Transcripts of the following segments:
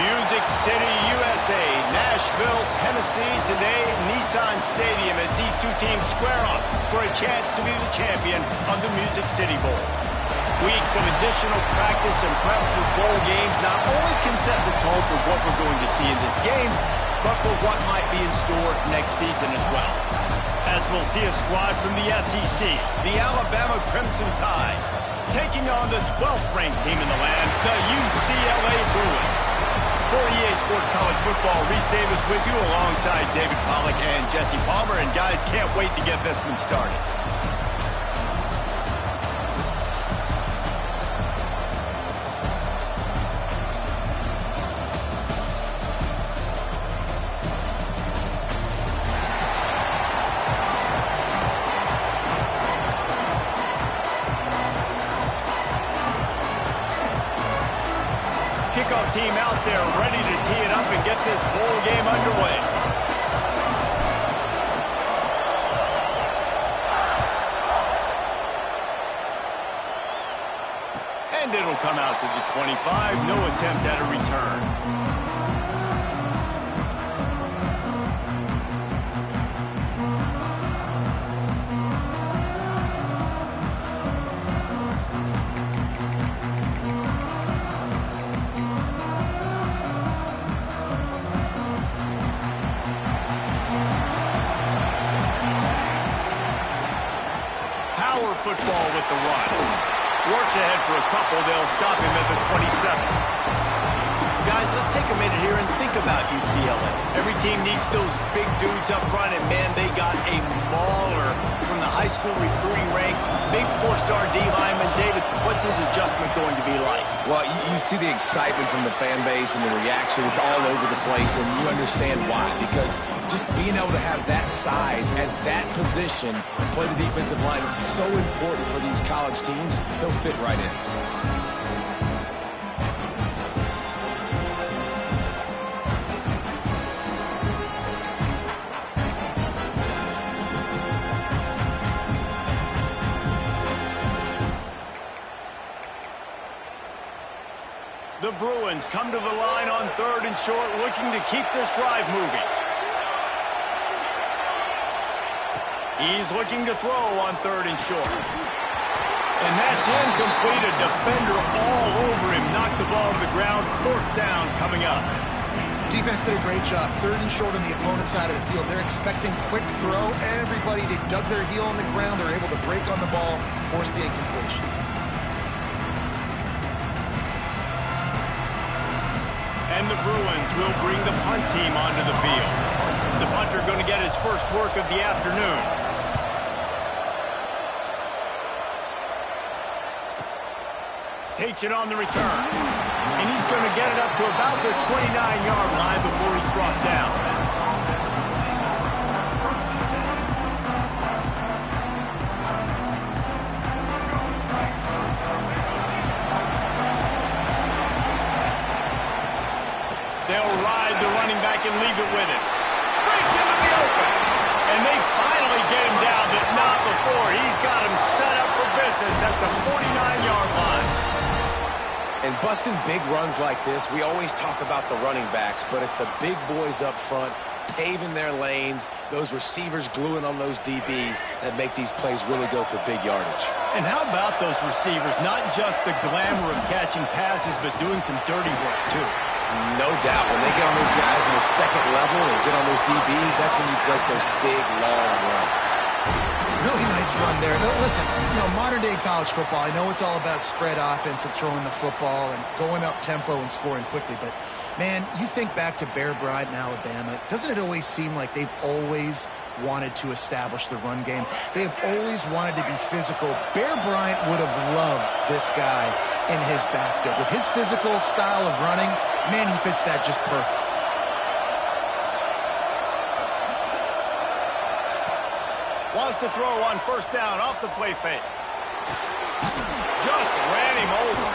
Music City, USA, Nashville, Tennessee. Today, Nissan Stadium as these two teams square off for a chance to be the champion of the Music City Bowl. Weeks of additional practice and prep for bowl games not only can set the tone for what we're going to see in this game, but for what might be in store next season as well. As we'll see a squad from the SEC, the Alabama Crimson Tide, taking on the 12th ranked team in the land, the UCLA Bruins. For EA Sports College Football, Reese Davis with you alongside David Pollack and Jesse Palmer. And guys, can't wait to get this one started. Kickoff team out there ready to tee it up and get this bowl game underway. And it'll come out to the 25. No attempt at a return. Football with the run. Works ahead for a couple. They'll stop him at the 27. Guys, let's take a minute here and think about UCLA. Every team needs those big dudes up front, and man, they got a mauler from the high school recruiting ranks. Big four-star D lineman. David, what's his adjustment going to be like? Well, you see the excitement from the fan base and the reaction. It's all over the place, and you understand why. Because just being able to have that size at that position, play the defensive line, is so important for these college teams. They'll fit right in. The Bruins come to the line on 3rd and short, looking to keep this drive moving. He's looking to throw on 3rd and short. And that's incomplete. A defender all over him. Knocked the ball to the ground. 4th down coming up. Defense did a great job. 3rd and short on the opponent's side of the field. They're expecting quick throw. Everybody, they dug their heel on the ground. They're able to break on the ball, force the incompletion. And the Bruins will bring the punt team onto the field. The punter going to get his first work of the afternoon. Takes it on the return. And he's going to get it up to about the 29-yard line before he's brought down. They'll ride the running back and leave it with him. Breaks into the open. And they finally get him down, but not before. He's got him set up for business at the 49-yard line. And busting big runs like this, we always talk about the running backs, but it's the big boys up front, paving their lanes, those receivers gluing on those DBs that make these plays really go for big yardage. And how about those receivers? Not just the glamour of catching passes, but doing some dirty work, too. No doubt. When they get on those guys in the second level and get on those DBs, that's when you break those big, long runs. Really nice run there. Listen, modern-day college football, I know it's all about spread offense and throwing the football and going up tempo and scoring quickly, but, man, you think back to Bear Bryant in Alabama, doesn't it always seem like they've always wanted to establish the run game? They have always wanted to be physical. Bear Bryant would have loved this guy in his backfield. With his physical style of running, man, he fits that just perfect. Wants to throw on 1st down off the play fake. Just ran him over.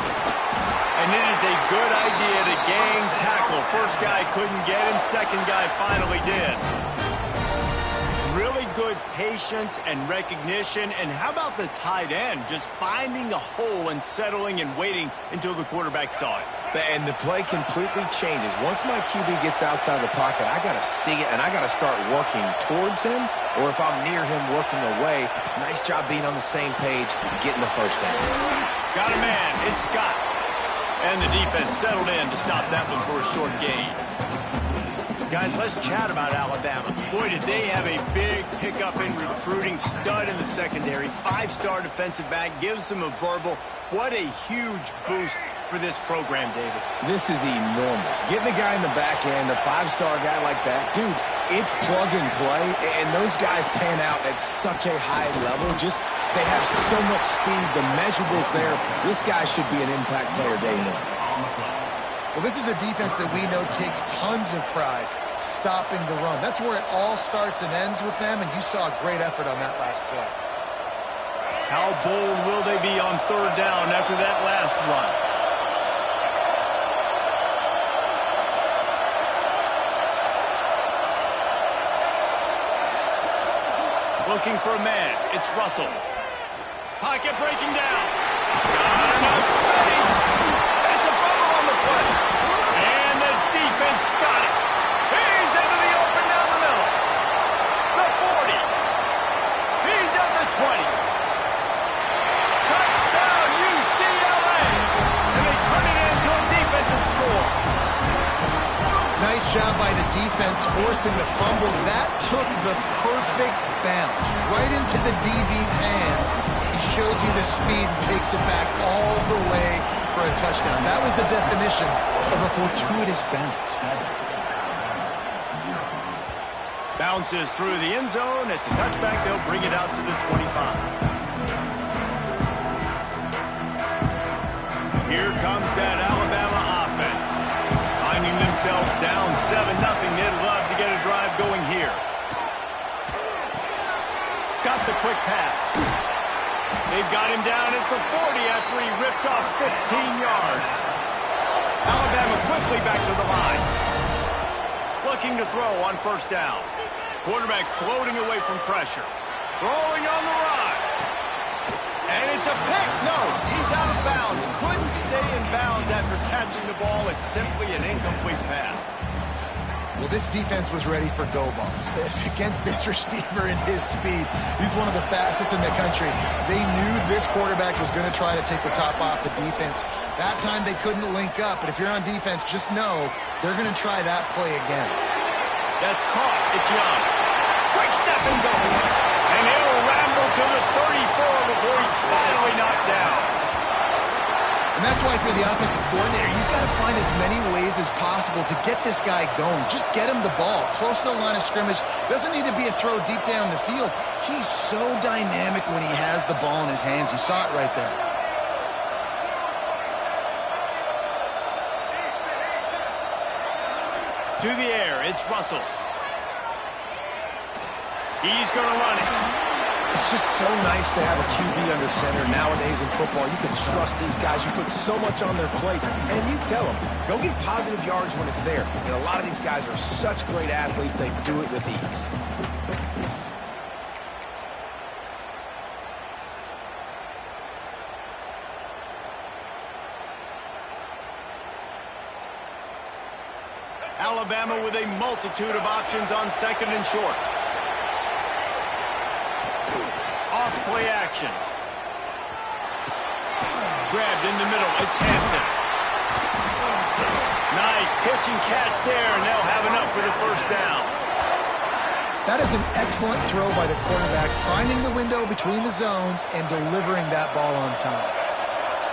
And it is a good idea to gang tackle. First guy couldn't get him. Second guy finally did. really good patience and recognition. And how about the tight end just finding a hole and settling and waiting until the quarterback saw it? And the play completely changes. Once my QB gets outside the pocket, I got to see it, and I got to start working towards him, or if I'm near him, working away. Nice job being on the same page, getting the first down. Got a man. It's Scott. And the defense settled in to stop that one for a short gain. Guys, let's chat about Alabama. Boy, did they have a big pickup in recruiting. Stud in the secondary. 5-star defensive back. Gives them a verbal. What a huge boost for this program, David. This is enormous. Getting a guy in the back end, a 5-star guy like that, dude, it's plug and play, and those guys pan out at such a high level. Just, they have so much speed. The measurables there. This guy should be an impact player day one. Well, this is a defense that we know takes tons of pride stopping the run. That's where it all starts and ends with them, and you saw a great effort on that last play. How bold will they be on third down after that last run? Looking for a man. It's Russell. Pocket breaking down. Got enough space. It's a fumble on the play. And the defense got it. He's into the open down the middle. The 40. He's at the 20. Touchdown, UCLA. And they turn it into a defensive score. Nice job by the defense forcing the fumble. That took the perfect bounce right into the DB's hands. He shows you the speed and takes it back all the way for a touchdown. That was the definition of a fortuitous bounce. Bounces through the end zone. It's a touchback. They'll bring it out to the 25. Here comes that Alabama offense. Finding themselves down 7-0. They'd love to get a drive going here. Got the quick pass. They've got him down at the 40 after he ripped off 15 yards. Alabama quickly back to the line. Looking to throw on first down. Quarterback floating away from pressure. Throwing on the run. And it's a pick. No, he's out of bounds. Couldn't stay in bounds after catching the ball. It's simply an incomplete pass. Well, this defense was ready for go balls. Against this receiver and his speed, he's one of the fastest in the country. They knew this quarterback was going to try to take the top off the defense. That time they couldn't link up, but if you're on defense, just know they're going to try that play again. That's caught. It's Young. Quick step and go. And he'll ramble to the 34 before he's finally knocked down. And that's why if you're the offensive coordinator, you've got to find as many ways as possible to get this guy going. Just get him the ball close to the line of scrimmage. Doesn't need to be a throw deep down the field. He's so dynamic when he has the ball in his hands. You saw it right there. To the air, it's Russell. He's going to run it. It's just so nice to have a QB under center. Nowadays in football, you can trust these guys. You put so much on their plate, and you tell them, go get positive yards when it's there. And a lot of these guys are such great athletes, they do it with ease. Alabama with a multitude of options on second and short. Off play action. Grabbed in the middle. It's Hampton. Nice pitch and catch there, and they'll have enough for the first down. That is an excellent throw by the quarterback, finding the window between the zones and delivering that ball on time.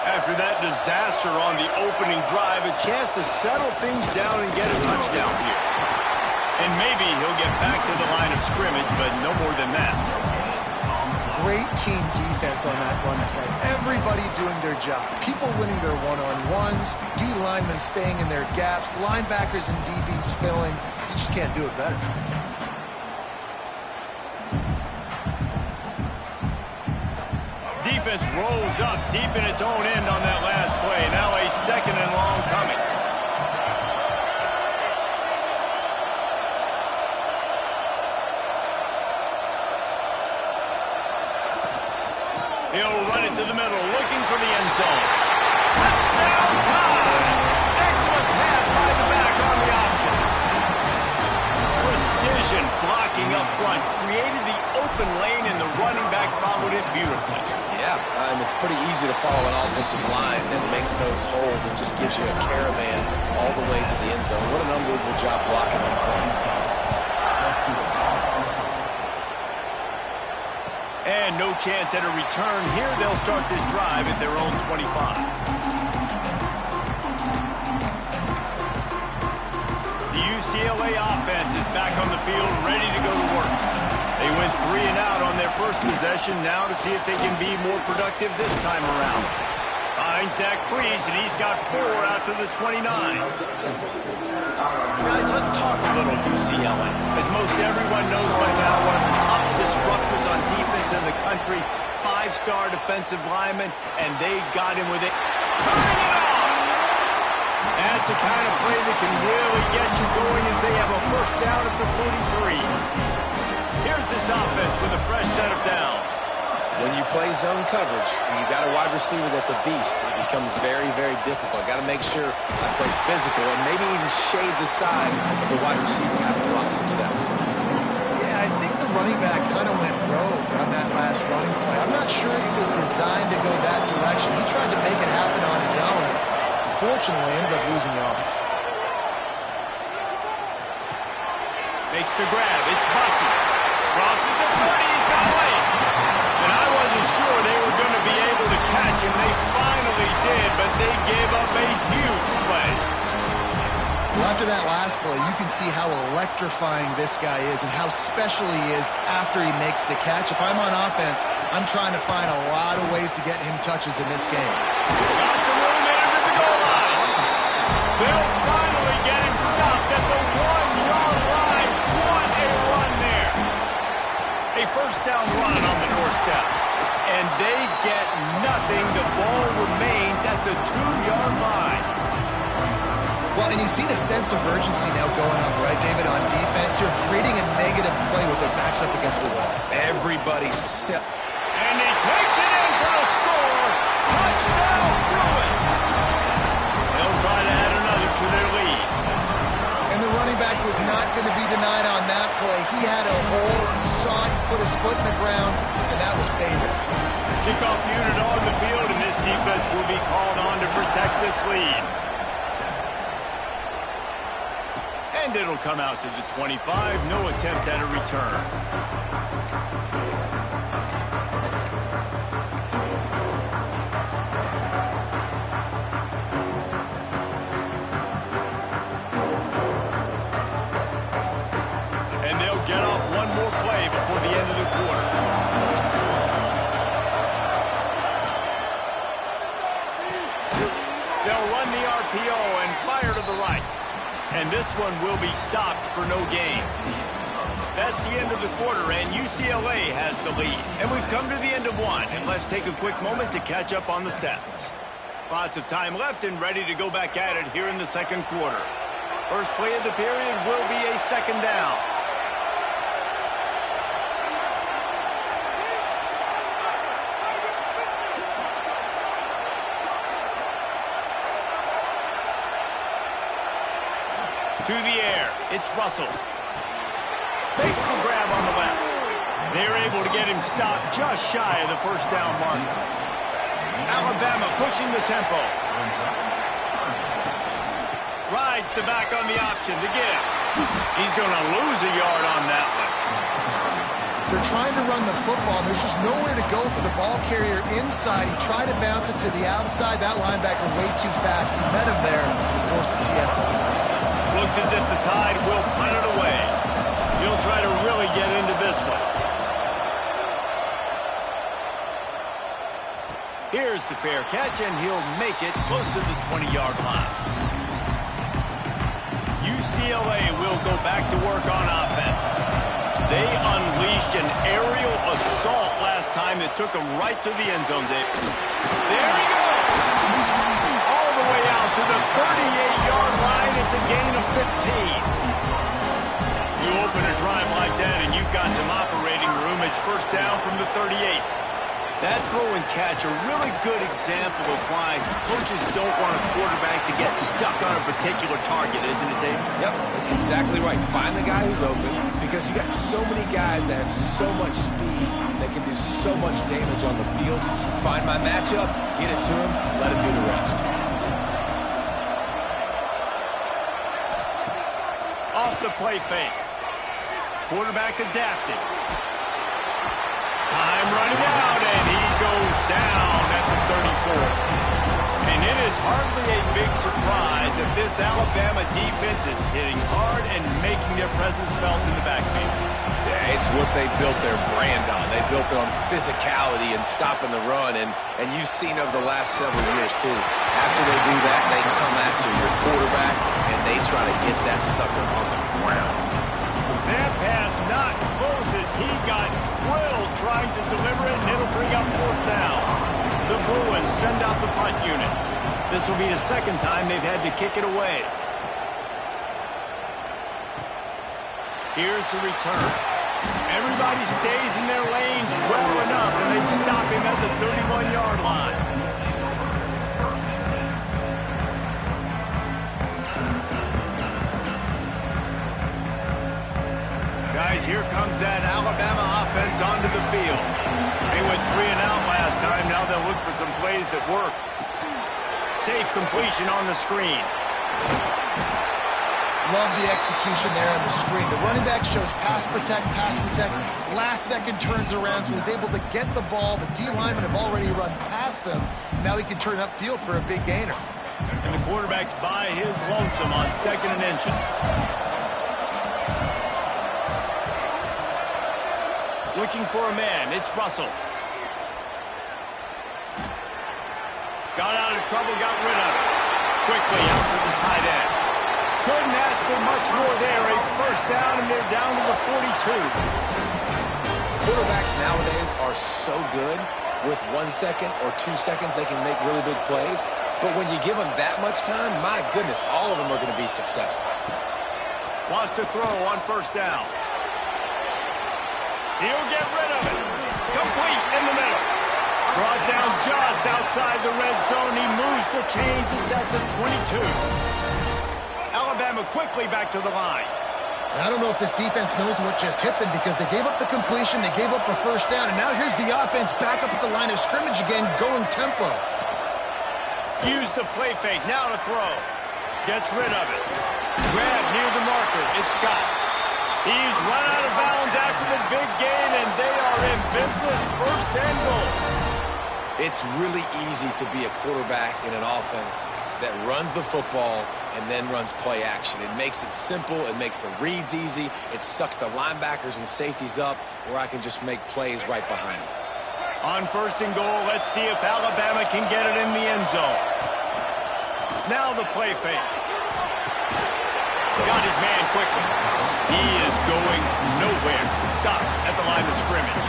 After that disaster on the opening drive, a chance to settle things down and get a touchdown here. And maybe he'll get back to the line of scrimmage, but no more than that. Great team defense on that run play. Everybody doing their job. People winning their one-on-ones, D linemen staying in their gaps, linebackers and DBs filling. You just can't do it better. Defense rolls up deep in its own end on that last play. Now a second and long coming. He'll run it to the middle, looking for the end zone. Touchdown time! Excellent pass by the back on the option. Precision blocking up front created the open lane, and the running back followed it beautifully. Yeah, it's pretty easy to follow an offensive line that makes those holes and just gives you a caravan all the way to the end zone. What an unbelievable job blocking up front. And no chance at a return here. They'll start this drive at their own 25. The UCLA offense is back on the field, ready to go to work. They went 3 and out on their first possession, now to see if they can be more productive this time around. Finds Zach Priest, and he's got 4 out to the 29. Guys, let's talk a little UCLA. As most everyone knows by now, one of the top disruptors on defense in the country, 5-star defensive lineman, and they got him with it. Turning it off! That's the kind of play that can really get you going as they have a first down at the 43. Here's this offense with a fresh set of downs. When you play zone coverage and you've got a wide receiver that's a beast, it becomes very, very difficult. Got to make sure I play physical and maybe even shade the side of the wide receiver having a lot of success. Yeah, I think the running back kind of went rogue on that last running play. I'm not sure he was designed to go that direction. He tried to make it happen on his own. Unfortunately, ended up losing yards. Makes the grab. It's Bussy. Crosses the 30. He's got away. And I wasn't sure they were going to be able to catch him. They finally did, but they gave up a huge play. Well, after that last play, you can see how electrifying this guy is and how special he is after he makes the catch. If I'm on offense, I'm trying to find a lot of ways to get him touches in this game. Got some room in under the goal line. They'll finally get him stopped at the 1-yard line. What a run there. A first down run on the doorstep. And they get nothing. The ball remains at the 2-yard line. Well, and you see the sense of urgency now going on, right, David, on defense here, creating a negative play with their backs up against the wall. Everybody's set. And he takes it in for the score. Touchdown, Bruin. They'll try to add another to their lead. And the running back was not going to be denied on that play. He had a hole, he saw it, put his foot in the ground, and that was payment. Kickoff unit on the field, and this defense will be called on to protect this lead. And it'll come out to the 25. No attempt at a return. And they'll get off one more play before the end of the quarter. They'll run the RPO and fire to the right. And this one will be stopped for no gain. That's the end of the quarter, and UCLA has the lead. And we've come to the end of one, and let's take a quick moment to catch up on the stats. Lots of time left and ready to go back at it here in the second quarter. First play of the period will be a second down. To the air, it's Russell. Makes the grab on the left. They're able to get him stopped just shy of the first down mark. Alabama pushing the tempo. Rides the back on the option to give. He's going to lose a yard on that one. They're trying to run the football. There's just nowhere to go for the ball carrier inside. He tried to bounce it to the outside. That linebacker way too fast. He met him there and forced the TFL. Looks as if the Tide will punt it away. He'll try to really get into this one. Here's the fair catch, and he'll make it close to the 20-yard line. UCLA will go back to work on offense. They unleashed an aerial assault last time that took them right to the end zone, Dave. There he goes! All the way out to the 38-yard line. It's a gain of 15. You open a drive like that, and you've got some operating room. It's first down from the 38. That throw and catch, a really good example of why coaches don't want a quarterback to get stuck on a particular target, isn't it, Dave? Yep, that's exactly right. Find the guy who's open, because you got so many guys that have so much speed that can do so much damage on the field. Find my matchup, get it to him, let him do the rest. Off the play fake. Quarterback adapted. Time running out, and he goes down at the 34. And it is hardly a big surprise that this Alabama defense is hitting hard and making their presence felt in the backfield. Yeah, it's what they built their brand on. They built it on physicality and stopping the run, and you've seen over the last several years, too. After they do that, they come after your quarterback, and they try to get that sucker on the ground. That pass not close as he got drilled trying to deliver it, and it'll bring up fourth down. The Bruins send out the punt unit. This will be the second time they've had to kick it away. Here's the return. Everybody stays in their lanes well enough, and they stop him at the 31-yard line. Guys, here comes that Alabama offense onto the field. They went 3 and out last time. Now they'll look for some plays that work. Safe completion on the screen. Love the execution there on the screen. The running back shows pass protect, pass protect. Last second turns around, so he's able to get the ball. The D linemen have already run past him. Now he can turn upfield for a big gainer. And the quarterback's by his lonesome on 2nd and inches. Looking for a man. It's Russell. Got out of trouble, got rid of it. Quickly out to the tight end. Couldn't ask for much more there. A first down, and they're down to the 42. Quarterbacks nowadays are so good. With 1 second or 2 seconds, they can make really big plays. But when you give them that much time, my goodness, all of them are going to be successful. Wants to throw on first down. He'll get rid of it. Complete in the middle. Brought down just outside the red zone. He moves the chains. It's at the 22. Alabama quickly back to the line. I don't know if this defense knows what just hit them, because they gave up the completion, they gave up a first down, and now here's the offense back up at the line of scrimmage again, going tempo. Use the play fake. Now to throw. Gets rid of it. Grab near the marker. It's Scott. He's run out of bounds after the big gain, and they are in business. First and goal. It's really easy to be a quarterback in an offense that runs the football and then runs play action. It makes it simple. It makes the reads easy. It sucks the linebackers and safeties up where I can just make plays right behind them. On first and goal, let's see if Alabama can get it in the end zone. Now the play fake. Got his man quickly. He is going nowhere. Stop at the line of scrimmage.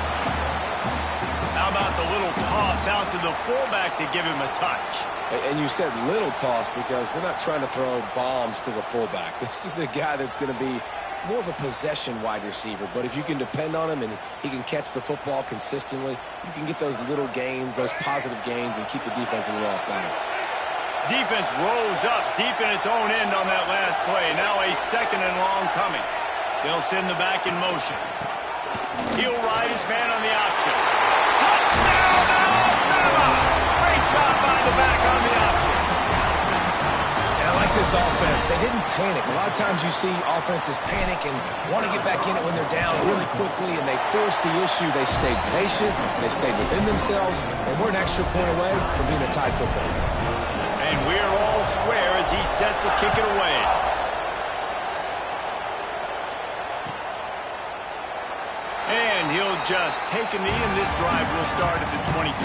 How about the little toss out to the fullback to give him a touch? And you said little toss because they're not trying to throw bombs to the fullback. This is a guy that's going to be more of a possession wide receiver. But if you can depend on him and he can catch the football consistently, you can get those little gains, those positive gains, and keep the defense a little off balance. Defense rolls up deep in its own end on that last play. Now a 2nd and long coming. They'll send the back in motion. He'll ride his man on the option. Touchdown, Alabama! Great job by the back on the option. And I like this offense. They didn't panic. A lot of times you see offenses panic and want to get back in it when they're down really quickly, and they force the issue. They stayed patient. They stayed within themselves, and we're an extra point away from being a tied football game. And we're all square as he's set to kick it away. And he'll just take a knee, and this drive will start at the 25.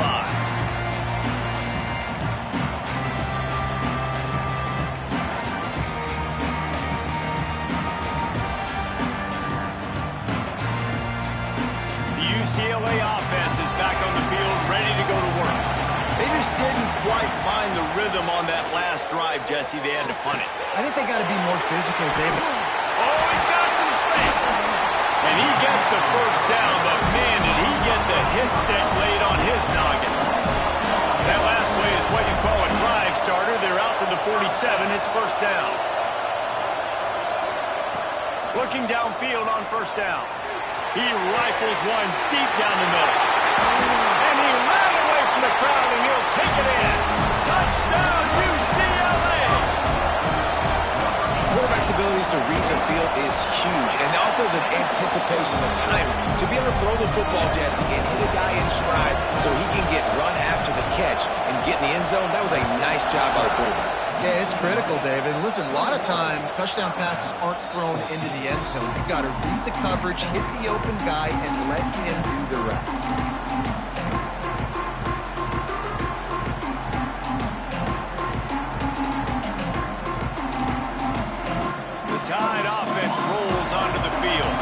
The UCLA offense is back on the field, ready to go to work. They just didn't quite find the rhythm on that last drive, Jesse. They had to punt it. I think they got to be more physical, David. Oh, he's got some space. And he gets the first down, but man, did he get the hit stick laid on his nose. 7, it's first down. Looking downfield on first down. He rifles one deep down the middle. And he ran away from the crowd, and he'll take it in. Touchdown, UCLA! Quarterback's abilities to read the field is huge, and also the anticipation, the time to be able to throw the football, Jesse, and hit a guy in stride so he can get run after the catch and get in the end zone. That was a nice job by the quarterback. Yeah, it's critical, David. Listen, a lot of times touchdown passes aren't thrown into the end zone. You've got to read the coverage, hit the open guy, and let him do the rest. The Tide offense rolls onto the field.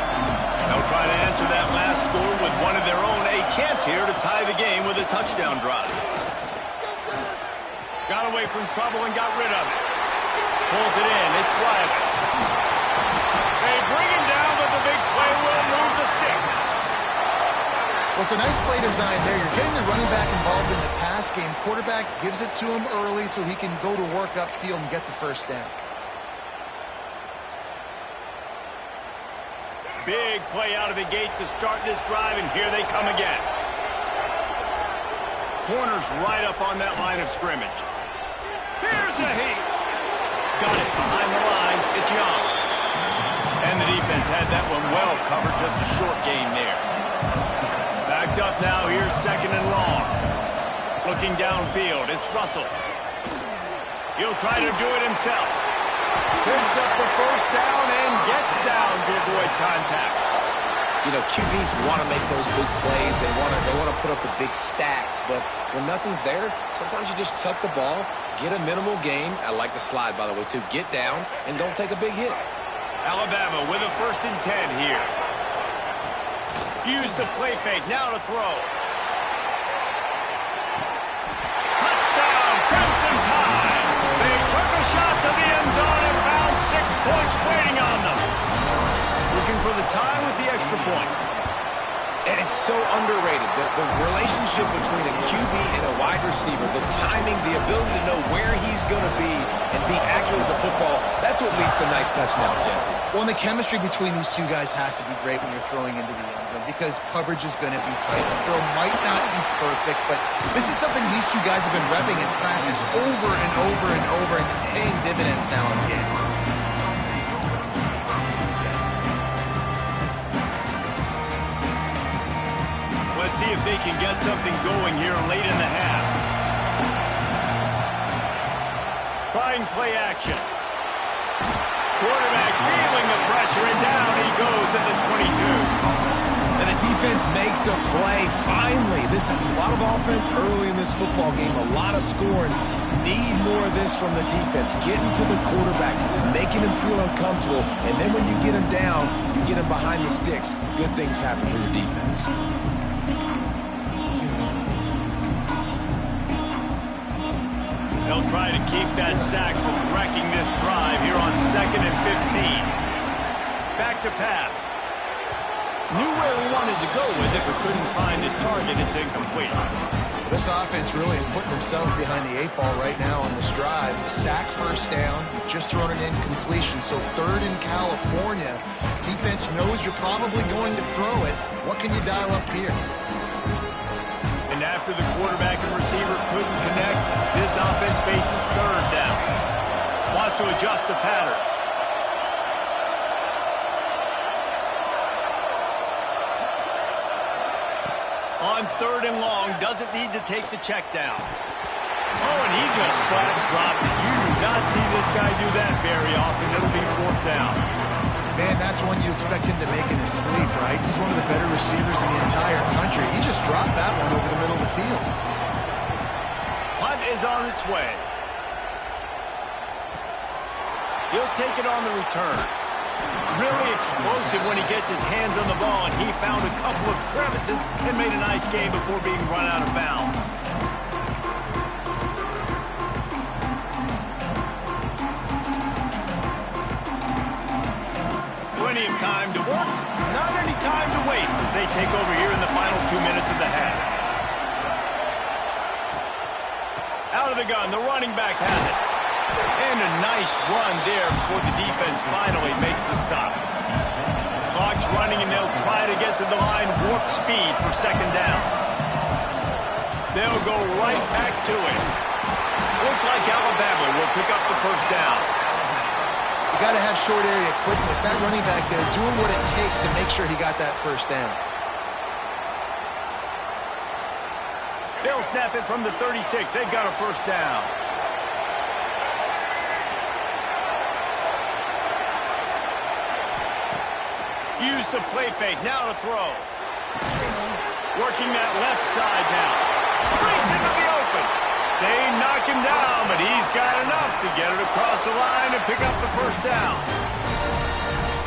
They'll try to answer that last score with one of their own. A chance here to tie the game with a touchdown drive. Got away from trouble and got rid of it. Pulls it in. It's Riley. They bring him down, but the big play will move the sticks. Well, it's a nice play design there. You're getting the running back involved in the pass game. Quarterback gives it to him early so he can go to work upfield and get the first down. Big play out of the gate to start this drive, and here they come again. Corner's right up on that line of scrimmage. Here's a heat. Got it behind the line. It's Young. And the defense had that one well covered. Just a short gain there. Backed up now. Here's second and long. Looking downfield. It's Russell. He'll try to do it himself. Picks up the first down and gets down to avoid contact. You know, QBs want to make those big plays. They want to put up the big stats. But when nothing's there, sometimes you just tuck the ball, get a minimal gain. I like the slide, by the way, too. Get down and don't take a big hit. Alabama with a 1st and 10 here. Use the play fake. Now to throw. Touchdown, Crimson Tide. They took a shot to the end zone and found 6 points waiting on them. Looking for the tie with the extra point. And it's so underrated. The relationship between a QB and a wide receiver, the timing, the ability to know where he's going to be and be accurate with the football, that's what leads to nice touchdowns, Jesse. Well, and the chemistry between these two guys has to be great when you're throwing into the end zone because coverage is going to be tight. The throw might not be perfect, but this is something these two guys have been repping in practice over and over and over, and it's paying dividends now in the game. Let's see if they can get something going here late in the half. Trying play action. Quarterback feeling the pressure, and down he goes at the 22. And the defense makes a play. Finally, this is a lot of offense early in this football game, a lot of scoring. Need more of this from the defense. Getting to the quarterback, making him feel uncomfortable, and then when you get him down, you get him behind the sticks. Good things happen for your defense. They'll try to keep that sack from wrecking this drive here on 2nd and 15. Back to pass. Knew where he wanted to go with it, but couldn't find his target. It's incomplete. This offense really is putting themselves behind the 8 ball right now on this drive. Sack first down. You've just thrown an incompletion, so 3rd in California. Defense knows you're probably going to throw it. What can you dial up here? And after the quarterback and receiver couldn't connect, this offense faces 3rd down. Wants to adjust the pattern. On 3rd and long, doesn't need to take the check down. Oh, and he just flat dropped it. You do not see this guy do that very often. It'll be 4th down. Man, that's one you expect him to make in his sleep, right? He's one of the better receivers in the entire country. He just dropped that one over the middle of the field. Punt is on its way. He'll take it on the return. Really explosive when he gets his hands on the ball, and he found a couple of crevices and made a nice game before being run out of bounds. Plenty of time to work, not any time to waste as they take over here in the final 2 minutes of the half. Out of the gun, the running back has it. And a nice run there before the defense finally makes the stop. Clock's running, and they'll try to get to the line warp speed for second down. They'll go right back to it. Looks like Alabama will pick up the first down. You got to have short area quickness. That running back there doing what it takes to make sure he got that first down. They'll snap it from the 36. They've got a first down. Use the play fake. Now to throw. Working that left side now. Brings into the open. They knock him down, but he's got enough to get it across the line and pick up the first down.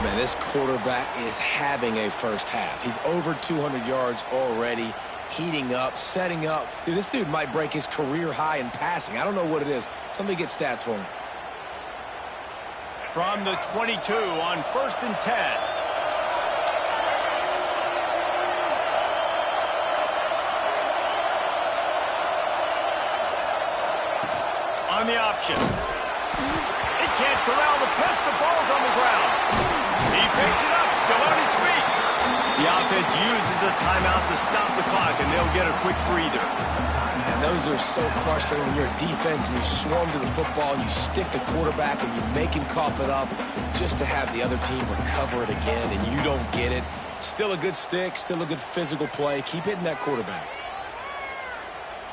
Man, this quarterback is having a first half. He's over 200 yards already, heating up, setting up. Dude, this dude might break his career high in passing. I don't know what it is. Somebody get stats for him. From the 22 on 1st and 10. On the option. He can't corral the pitch. The ball's on the ground. He picks it up, still on his feet. The offense uses a timeout to stop the clock, and they'll get a quick breather. And those are so frustrating when you're a defense and you swarm to the football and you stick the quarterback and you make him cough it up just to have the other team recover it again, and you don't get it. Still a good stick, still a good physical play. Keep hitting that quarterback.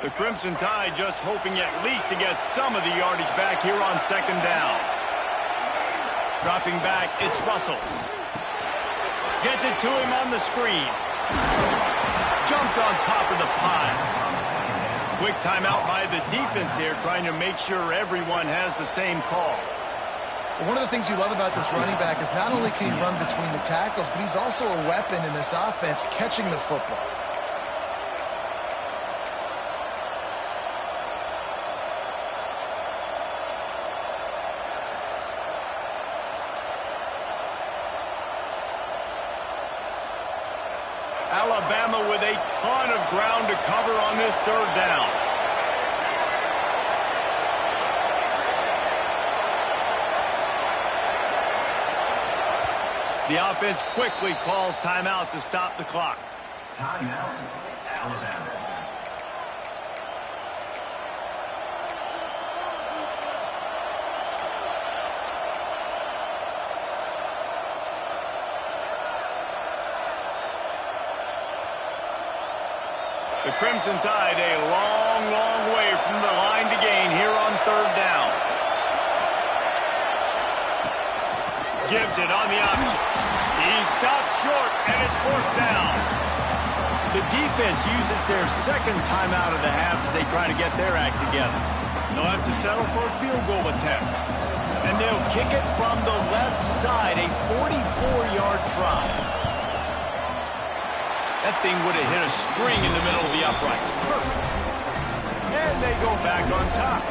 The Crimson Tide just hoping at least to get some of the yardage back here on second down. Dropping back, it's Russell. Gets it to him on the screen. Jumped on top of the pile. Quick timeout by the defense there, trying to make sure everyone has the same call. Well, one of the things you love about this running back is not only can he run between the tackles, but he's also a weapon in this offense catching the football. Alabama with a ton of ground to cover on this third down. The offense quickly calls timeout to stop the clock. Timeout, Alabama. The Crimson Tide a long, long way from the line to gain here on third down. Gives it on the option. He stopped short, and it's fourth down. The defense uses their second timeout of the half as they try to get their act together. They'll have to settle for a field goal attempt. And they'll kick it from the left side, a 44-yard try. That thing would have hit a string in the middle of the uprights. Perfect. And they go back on top.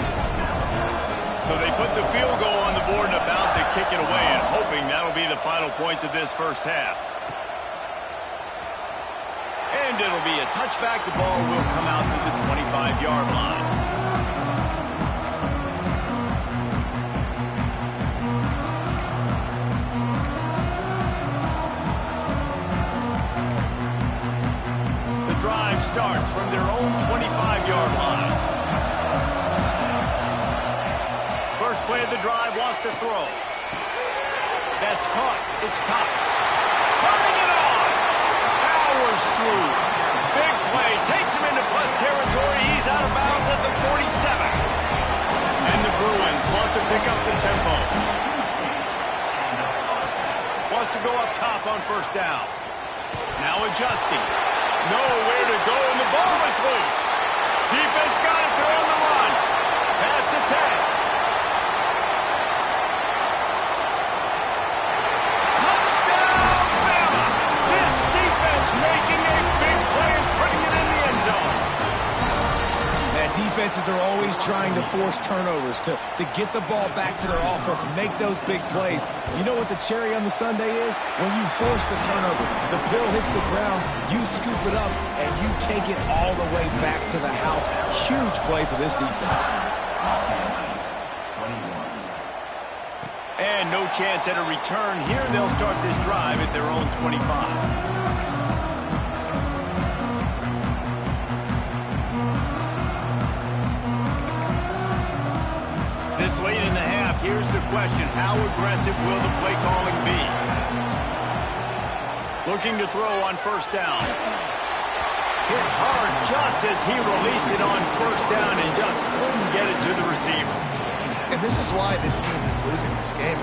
So they put the field goal on the board and about to kick it away, and hoping that'll be the final points of this first half. And it'll be a touchback. The ball will come out to the 25-yard line. Drive starts from their own 25-yard line. First play of the drive, wants to throw. That's caught. It's Cox. Turning it on. Powers through. Big play. Takes him into plus territory. He's out of bounds at the 47. And the Bruins want to pick up the tempo. Wants to go up top on first down. Now adjusting. Nowhere to go, and the ball is loose. Defense got it. They're on the run. Pass to 10. Touchdown, Bama! This defense making a big play and putting it in the end zone. Man, defenses are always trying to force turnovers to get the ball back to their offense and make those big plays. You know what the cherry on the sundae is? When you force the turnover, the pill hits the ground, you scoop it up, and you take it all the way back to the house. Huge play for this defense. And no chance at a return here. They'll start this drive at their own 25. This late in the half, here's the question. How aggressive will the play calling be? Looking to throw on first down. Hit hard just as he released it on first down and just couldn't get it to the receiver. And this is why this team is losing this game.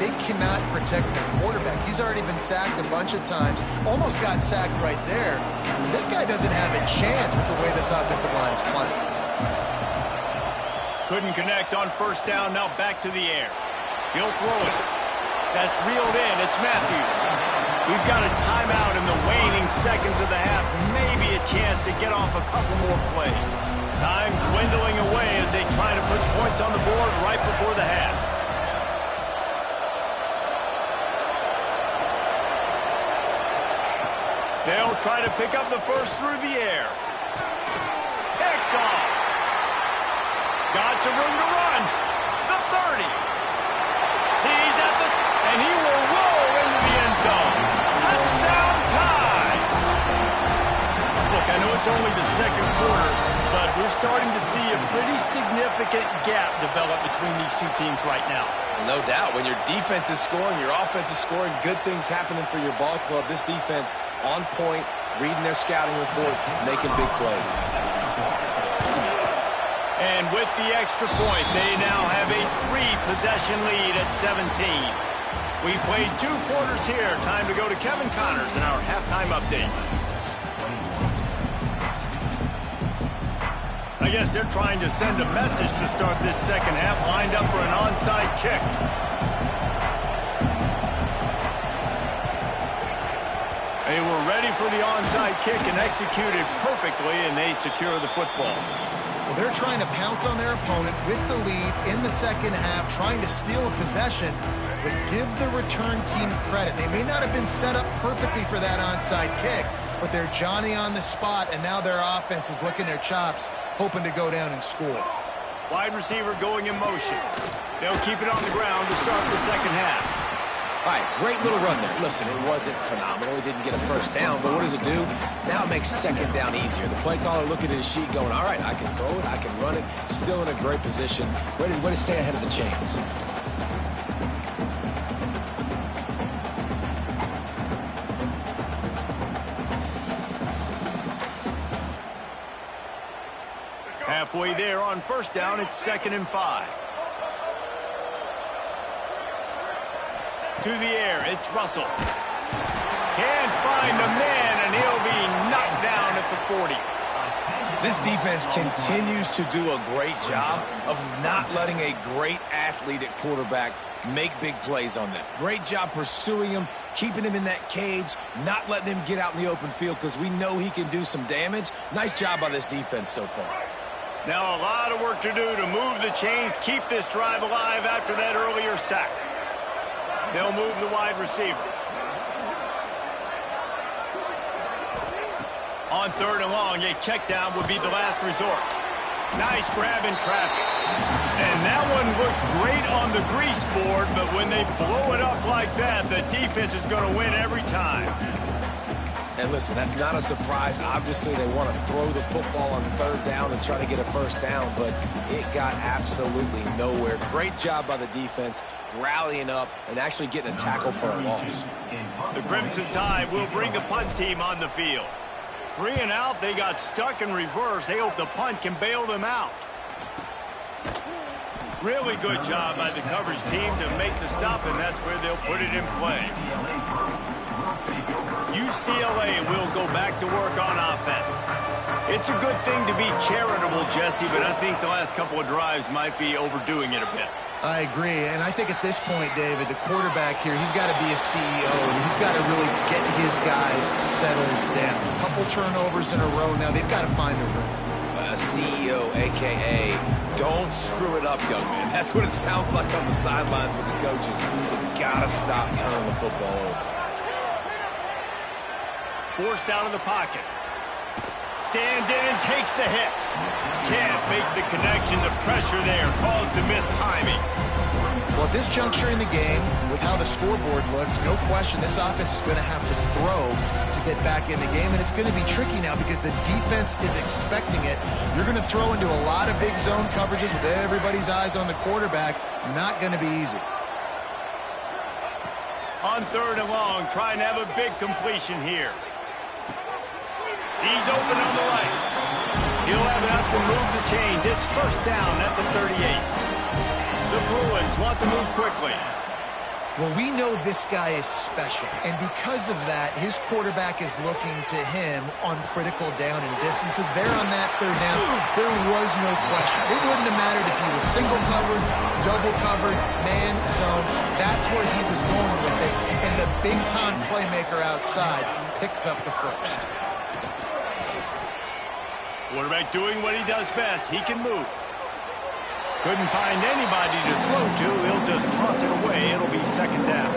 They cannot protect their quarterback. He's already been sacked a bunch of times. Almost got sacked right there. This guy doesn't have a chance with the way this offensive line is playing. Couldn't connect on first down. Now back to the air. He'll throw it. That's reeled in. It's Matthews. We've got a timeout in the waning seconds of the half. Maybe a chance to get off a couple more plays. Time dwindling away as they try to put points on the board right before the half. They'll try to pick up the first through the air. Picked off. Got some room to run. The 30. He's at the... And he will roll into the end zone. Touchdown time. Look, I know it's only the second quarter, but we're starting to see a pretty significant gap develop between these two teams right now. No doubt. When your defense is scoring, your offense is scoring, good things happening for your ball club. This defense on point, reading their scouting report, making big plays. And with the extra point, they now have a 3-possession lead at 17. We played 2 quarters here. Time to go to Kevin Connors in our halftime update. I guess they're trying to send a message to start this second half, lined up for an onside kick. They were ready for the onside kick and executed perfectly, and they secure the football. Well, they're trying to pounce on their opponent with the lead in the second half, trying to steal a possession, but give the return team credit. They may not have been set up perfectly for that onside kick, but they're Johnny on the spot, and now their offense is licking their chops, hoping to go down and score. Wide receiver going in motion. They'll keep it on the ground to start the second half. All right, great little run there. Listen, it wasn't phenomenal. He didn't get a first down, but what does it do? Now it makes second down easier. The play caller looking at his sheet going, all right, I can throw it, I can run it, still in a great position, ready to stay ahead of the chains. Halfway there on first down, it's 2nd and 5. To the air, it's Russell. Can't find a man, and he'll be knocked down at the 40. This defense continues to do a great job of not letting a great athlete at quarterback make big plays on them. Great job pursuing him, keeping him in that cage, not letting him get out in the open field because we know he can do some damage. Nice job by this defense so far. Now a lot of work to do to move the chains, keep this drive alive after that earlier sack. They'll move the wide receiver. On 3rd and long, a check down would be the last resort. Nice grab in traffic. And that one looks great on the grease board, but when they blow it up like that, the defense is going to win every time. And listen, that's not a surprise. Obviously, they want to throw the football on 3rd down and try to get a first down, but it got absolutely nowhere. Great job by the defense, rallying up and actually getting a tackle for a loss. The Crimson Tide will bring the punt team on the field. 3 and out, they got stuck in reverse. They hope the punt can bail them out. Really good job by the coverage team to make the stop, and that's where they'll put it in play. UCLA will go back to work on offense. It's a good thing to be charitable, Jesse, but I think the last couple of drives might be overdoing it a bit. I agree, and I think at this point, David, the quarterback here, he's got to be a CEO, and he's got to really get his guys settled down. A couple turnovers in a row now. They've got to find a rhythm. CEO, a.k.a. don't screw it up, young man. That's what it sounds like on the sidelines with the coaches. You've got to stop turning the football over. Forced out of the pocket. Stands in and takes the hit. Can't make the connection. The pressure there caused the missed timing. Well, at this juncture in the game, with how the scoreboard looks, no question this offense is going to have to throw to get back in the game, and it's going to be tricky now because the defense is expecting it. You're going to throw into a lot of big zone coverages with everybody's eyes on the quarterback. Not going to be easy. On 3rd and long, trying to have a big completion here. He's open on the right. He'll have enough to move the chains. It's first down at the 38. The Bruins want to move quickly. Well, we know this guy is special, and because of that, his quarterback is looking to him on critical down and distances. There on that 3rd down, there was no question. It wouldn't have mattered if he was single covered, double covered, man, zone. That's where he was going with it, and the big-time playmaker outside picks up the first. Quarterback doing what he does best. He can move. Couldn't find anybody to throw to. He'll just toss it away. It'll be 2nd down.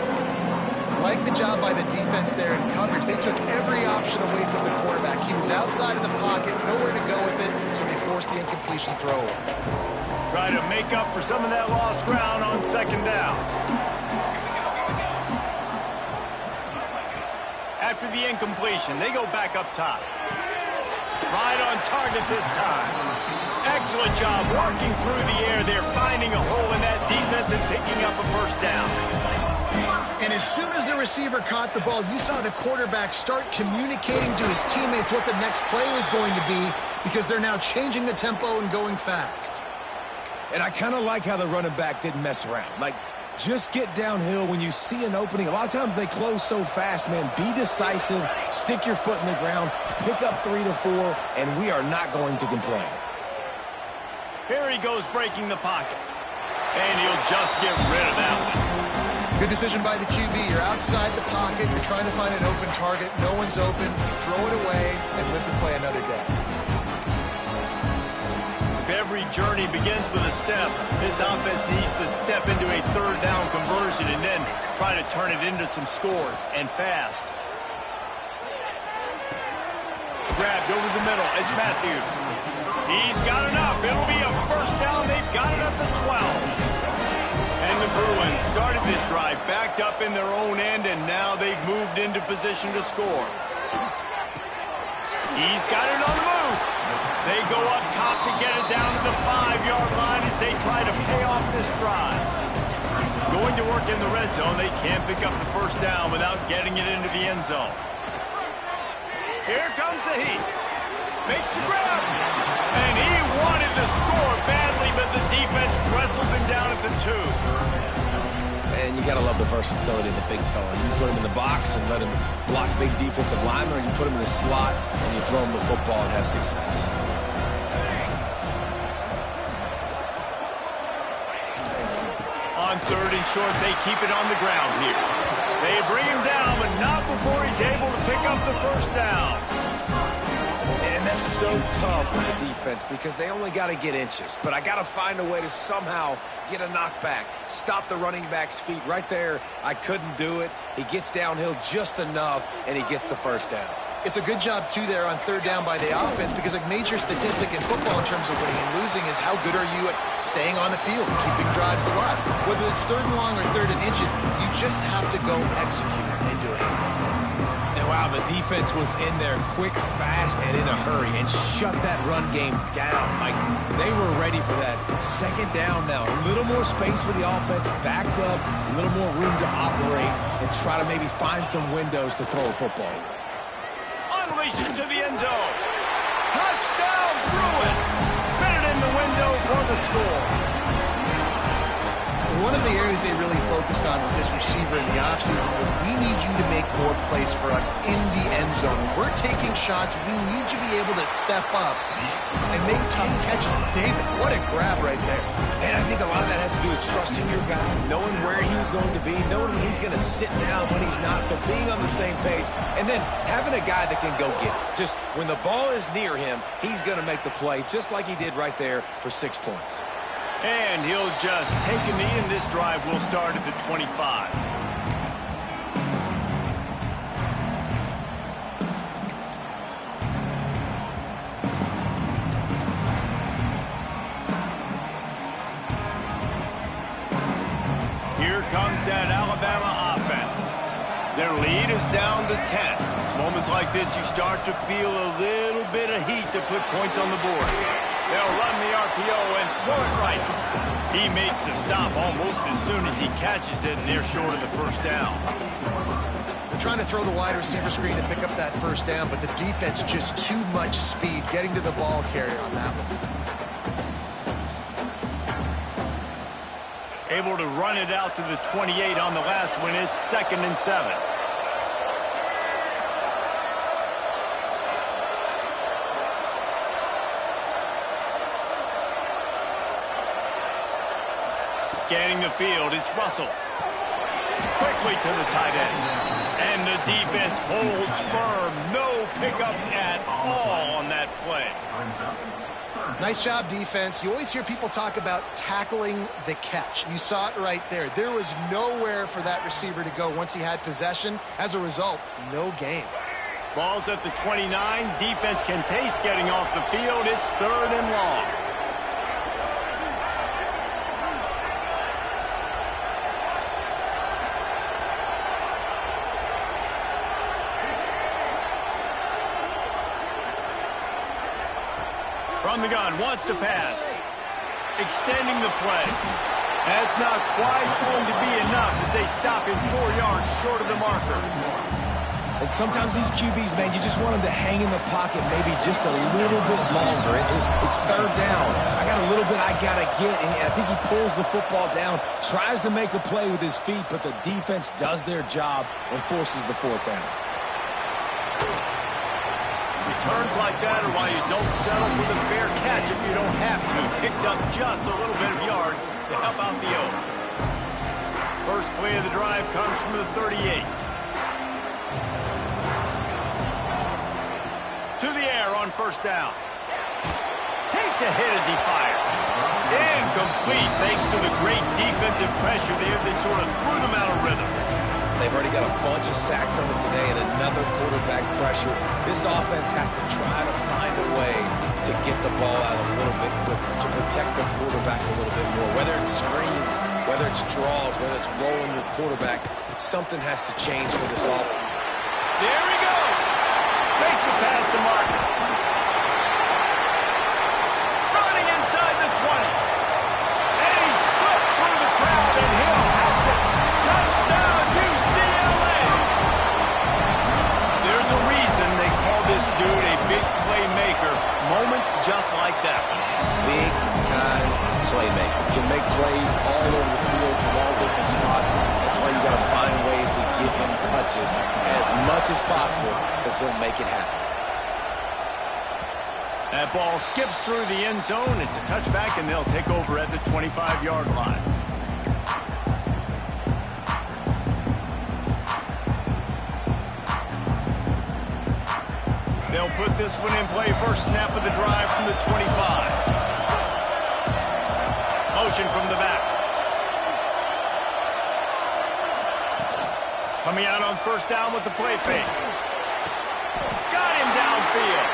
Like the job by the defense there in coverage. They took every option away from the quarterback. He was outside of the pocket, nowhere to go with it, so they forced the incompletion throw. Try to make up for some of that lost ground on 2nd down. After the incompletion, they go back up top. Right on target this time. Excellent job working through the air. They're finding a hole in that defense and picking up a first down. And as soon as the receiver caught the ball, you saw the quarterback start communicating to his teammates what the next play was going to be because they're now changing the tempo and going fast. And I kind of like how the running back didn't mess around. Like, just get downhill when you see an opening. A lot of times they close so fast, man. Be decisive, stick your foot in the ground, pick up 3 to 4, and we are not going to complain. Here he goes breaking the pocket. And he'll just get rid of that one. Good decision by the QB. You're outside the pocket. You're trying to find an open target. No one's open. Throw it away and live to play another day. If every journey begins with a step, this offense needs to step into a 3rd down conversion and then try to turn it into some scores, and fast. Grabbed over the middle. It's Matthews. He's got enough. It'll be a first down. They've got it at the 12. And the Bruins started this drive backed up in their own end, and now they've moved into position to score. He's got it on the move. They go up top to get it down to the 5-yard line as they try to pay off this drive. Going to work in the red zone. They can't pick up the first down without getting it into the end zone. Here comes the Heat. Makes the grab. And he wanted to score badly, but the defense wrestles him down at the 2. And you got to love the versatility of the big fella. You put him in the box and let him block big defensive linemen, or you put him in the slot and you throw him the football and have success. On 3rd and short, they keep it on the ground here. They bring him down, but not before he's able to pick up the first down. And that's so tough as a defense because they only got to get inches. But I got to find a way to somehow get a knockback, stop the running back's feet. Right there, I couldn't do it. He gets downhill just enough, and he gets the first down. It's a good job, too, there on 3rd down by the offense because a major statistic in football in terms of winning and losing is how good are you at staying on the field, keeping drives alive. Whether it's 3rd and long or 3rd and inches, you just have to go execute and do it. And wow, the defense was in there quick, fast, and in a hurry and shut that run game down. Like, they were ready for that 2nd down now. A little more space for the offense, backed up, a little more room to operate and try to maybe find some windows to throw a football. Unleashes to the end zone. Touchdown, Bruins. Fit it in the window for the score. One of the areas they really focused on with this receiver in the offseason was we need you to make more plays for us in the end zone. When we're taking shots, we need you to be able to step up and make tough catches. David, what a grab right there. And I think a lot of that has to do with trusting your guy, knowing where he's going to be, knowing when he's going to sit down, when he's not, so being on the same page, and then having a guy that can go get it. Just when the ball is near him, he's going to make the play, just like he did right there for 6 points. And he'll just take a knee, and this drive will start at the 25. lead is down to 10. It's moments like this you start to feel a little bit of heat to put points on the board. They'll run the RPO and throw it right. He makes the stop almost as soon as he catches it, and they're short of the first down. They're trying to throw the wide receiver screen to pick up that first down, but the defense just too much speed getting to the ball carrier on that one. Able to run it out to the 28 on the last one. It's 2nd and 7. Scanning the field, it's Russell. Quickly to the tight end. And the defense holds firm. No pickup at all on that play. Nice job, defense. You always hear people talk about tackling the catch. You saw it right there. There was nowhere for that receiver to go once he had possession. As a result, no gain. Ball's at the 29. Defense can taste getting off the field. It's 3rd and long. From the gun, wants to pass. Extending the play. That's not quite going to be enough as they stop him 4 yards short of the marker. And sometimes these QBs, man, you just want them to hang in the pocket maybe just a little bit longer. It's 3rd down. I got a little bit I got to get, and I think he pulls the football down, tries to make a play with his feet, but the defense does their job and forces the 4th down. Returns like that are why you don't settle for the fair catch if you don't have to. Picks up just a little bit of yards to help out the O. First play of the drive comes from the 38. To the air on 1st down. Takes a hit as he fires. Incomplete thanks to the great defensive pressure there that sort of threw them out of rhythm. They've already got a bunch of sacks on them today and another quarterback pressure. This offense has to try to find a way to get the ball out a little bit quicker, to protect the quarterback a little bit more. Whether it's screens, whether it's draws, whether it's rolling your quarterback, something has to change for this offense. There he goes. Makes it past the marker. Running inside the 20. And he slipped through the crowd and he'll house it. Touchdown, UCLA! There's a reason they call this dude a big playmaker. Moments just like that. Big-time playmaker. Can make plays all over the field from all different spots. That's why you got to find ways to give him touches as much as possible because he'll make it happen. That ball skips through the end zone. It's a touchback, and they'll take over at the 25-yard line. They'll put this one in play. First snap of the drive from the 25. Motion from the back. Coming out on 1st down with the play fake. Got him downfield.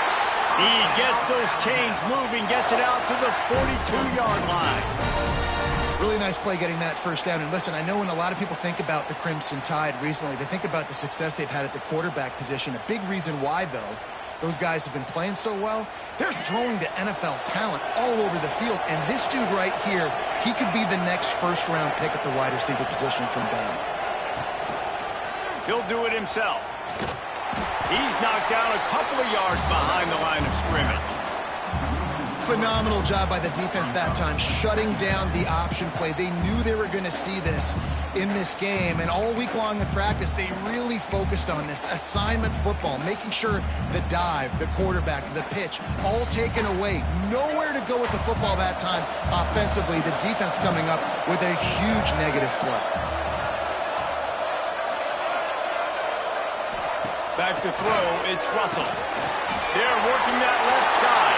He gets those chains moving, gets it out to the 42-yard line. Really nice play getting that 1st down. And listen, I know when a lot of people think about the Crimson Tide recently, they think about the success they've had at the quarterback position. A big reason why, though, those guys have been playing so well, they're throwing to NFL talent all over the field. And this dude right here, he could be the next first-round pick at the wide receiver position from Bama. He'll do it himself. He's knocked down a couple of yards behind the line of scrimmage. Phenomenal job by the defense that time, shutting down the option play. They knew they were going to see this in this game, and all week long in practice, they really focused on this assignment football, making sure the dive, the quarterback, the pitch, all taken away. Nowhere to go with the football that time offensively. The defense coming up with a huge negative play. Back to throw, it's Russell. They're working that left side.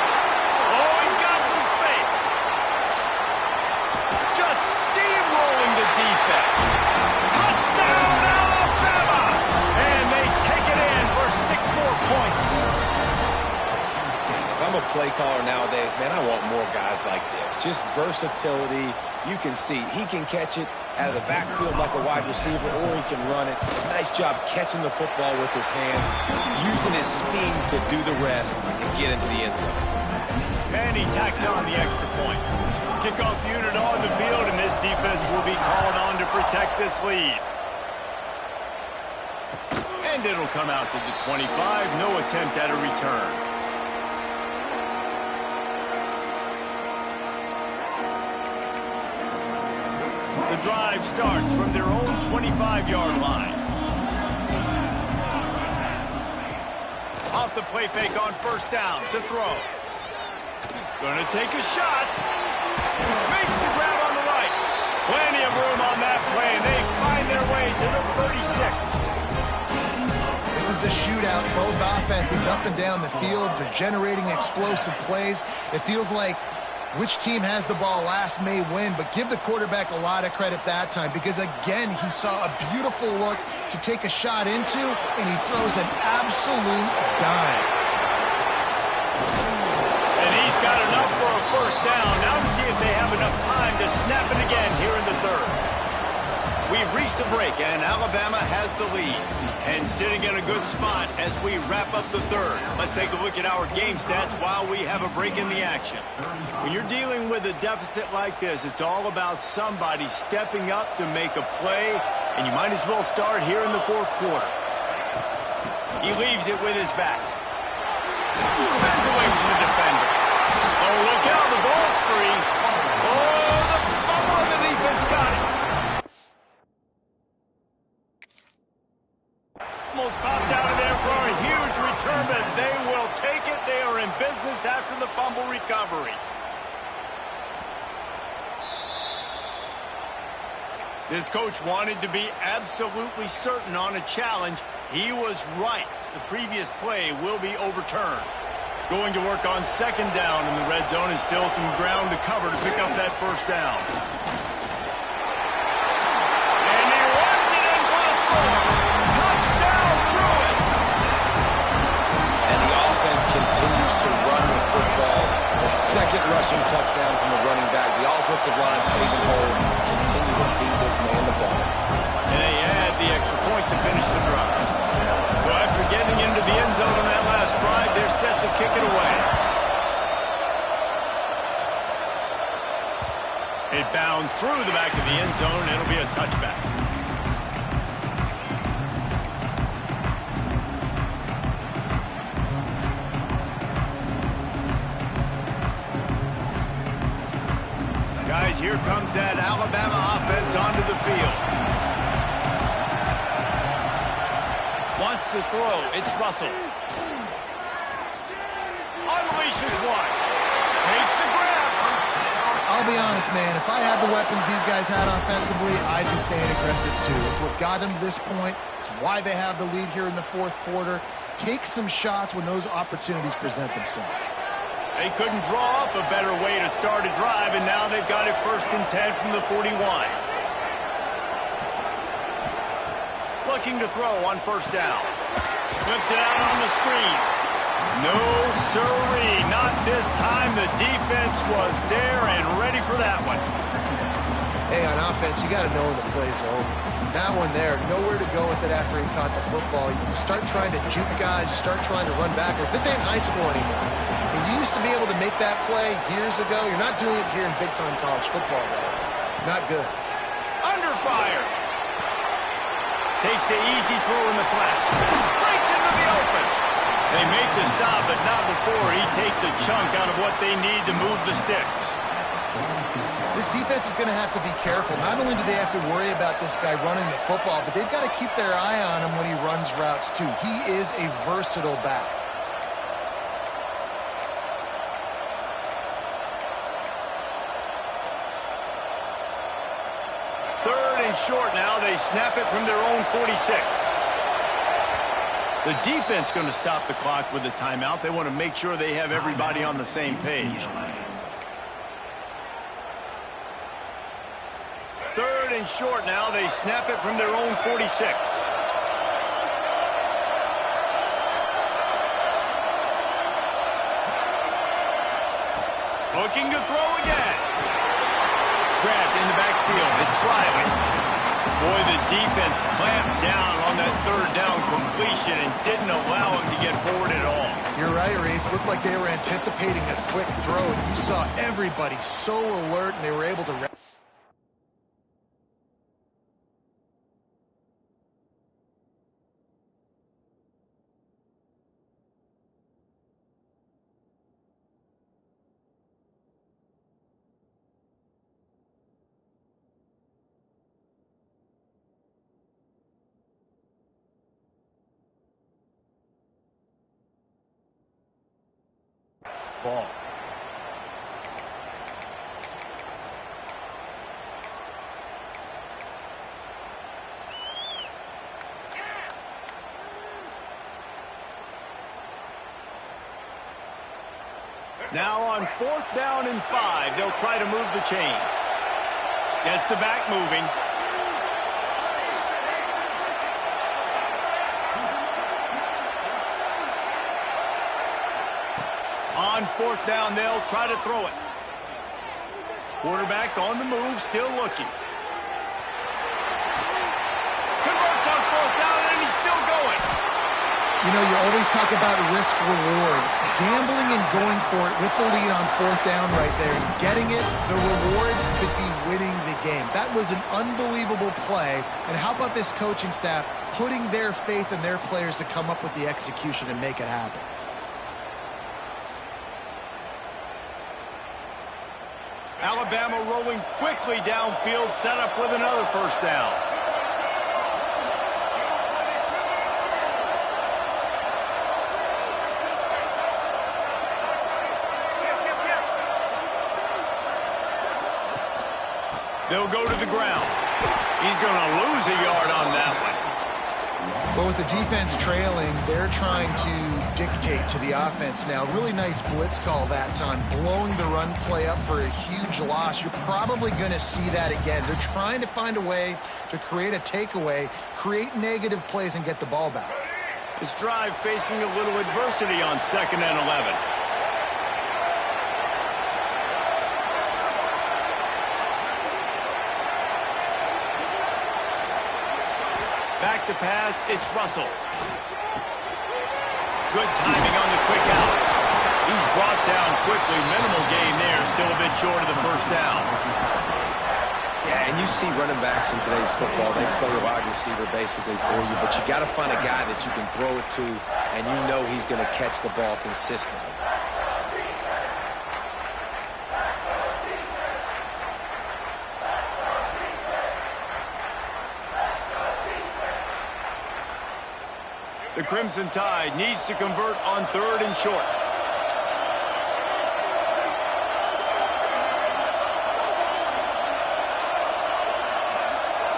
Oh, he's got some space. Just steamrolling the defense. Touchdown, Alabama! And they take it in for 6 more points. If I'm a play caller nowadays, man, I want more guys like this. Just versatility. You can see he can catch it, out of the backfield like a wide receiver, or he can run it. Nice job catching the football with his hands, using his speed to do the rest and get into the end zone. And he tacks on the extra point. Kickoff unit on the field, and this defense will be called on to protect this lead. And it'll come out to the 25. No attempt at a return. The drive starts from their own 25-yard line. Off the play fake on first down to throw. Gonna take a shot. Makes the grab on the right. Plenty of room on that play, and they find their way to the 36. This is a shootout. Both offenses up and down the field. They're generating explosive plays. It feels like which team has the ball last may win, but give the quarterback a lot of credit that time because, again, he saw a beautiful look to take a shot into, and he throws an absolute dime. And he's got enough for a first down. Now to see if they have enough time to snap it again here in the third. We've reached the break, and Alabama has the lead. And sitting in a good spot as we wrap up the third. Let's take a look at our game stats while we have a break in the action. When you're dealing with a deficit like this, it's all about somebody stepping up to make a play, and you might as well start here in the fourth quarter. He leaves it with his back. Spins away from the defender. Oh, look out, the ball's free. Oh, the fumble, and the defense got it. Almost popped out of there for a huge return, but they will take it. They are in business after the fumble recovery. This coach wanted to be absolutely certain on a challenge. He was right. The previous play will be overturned. Going to work on second down in the red zone, and still some ground to cover to pick up that first down. And he runs it in for the score. Touchdown, Bruin! And the offense continues to run the football. The second rushing touchdown from the running back. The offensive line paving holes continue to feed this man the ball. And they add the extra point to finish the drive. So after getting into the end zone on that last drive, they're set to kick it away. It bounds through the back of the end zone. It'll be a touchback. Guys, here comes that Alabama offense onto the field. Wants to throw. It's Russell. Unleashes one. Makes the grab. I'll be honest, man. If I had the weapons these guys had offensively, I'd be staying aggressive too. It's what got them to this point. It's why they have the lead here in the fourth quarter. Take some shots when those opportunities present themselves. They couldn't draw up a better way to start a drive, and now they've got it 1st and 10 from the 41. Looking to throw on first down. Flips it out on the screen. No, sirree, not this time. The defense was there and ready for that one. Hey, on offense, you got to know when the play's over. That one there, nowhere to go with it after he caught the football. You start trying to juke guys. You start trying to run back. This ain't high school anymore. I mean, you used to be able to make that play years ago. You're not doing it here in big-time college football, though. Not good. Under fire. Takes the easy throw in the flat. Breaks into the open. They make the stop, but not before he takes a chunk out of what they need to move the sticks. This defense is going to have to be careful. Not only do they have to worry about this guy running the football, but they've got to keep their eye on him when he runs routes, too. He is a versatile back. Third and short now. They snap it from their own 46. The defense going to stop the clock with a timeout. They want to make sure they have everybody on the same page. Third and short now. They snap it from their own 46. Looking to throw again. grabbed in the backfield. It's Riley. Boy, the defense clamped down on that third down completion and didn't allow him to get forward at all. You're right, Reese. Looked like they were anticipating a quick throw, and you saw everybody so alert, and they were able to... ball. Now on 4th down and 5, they'll try to move the chains. Gets the back moving. On 4th down, they'll try to throw it. Quarterback on the move, still looking. Converts on 4th down, and he's still going. You know, you always talk about risk-reward. Gambling and going for it with the lead on 4th down right there and getting it, the reward could be winning the game. That was an unbelievable play. And how about this coaching staff putting their faith in their players to come up with the execution and make it happen? Alabama rolling quickly downfield, set up with another 1st down. They'll go to the ground. He's going to lose a yard on that one. Well, with the defense trailing, they're trying to dictate to the offense now. Really nice blitz call that time, blowing the run play up for a huge loss. You're probably going to see that again. They're trying to find a way to create a takeaway, create negative plays, and get the ball back. This drive facing a little adversity on 2nd and 11. Back to pass, it's Russell. Good timing on the quick out. He's brought down quickly. Minimal gain there, still a bit short of the 1st down. Yeah, and you see running backs in today's football, they play a wide receiver basically for you, but you got to find a guy that you can throw it to, and you know he's going to catch the ball consistently. The Crimson Tide needs to convert on 3rd and short.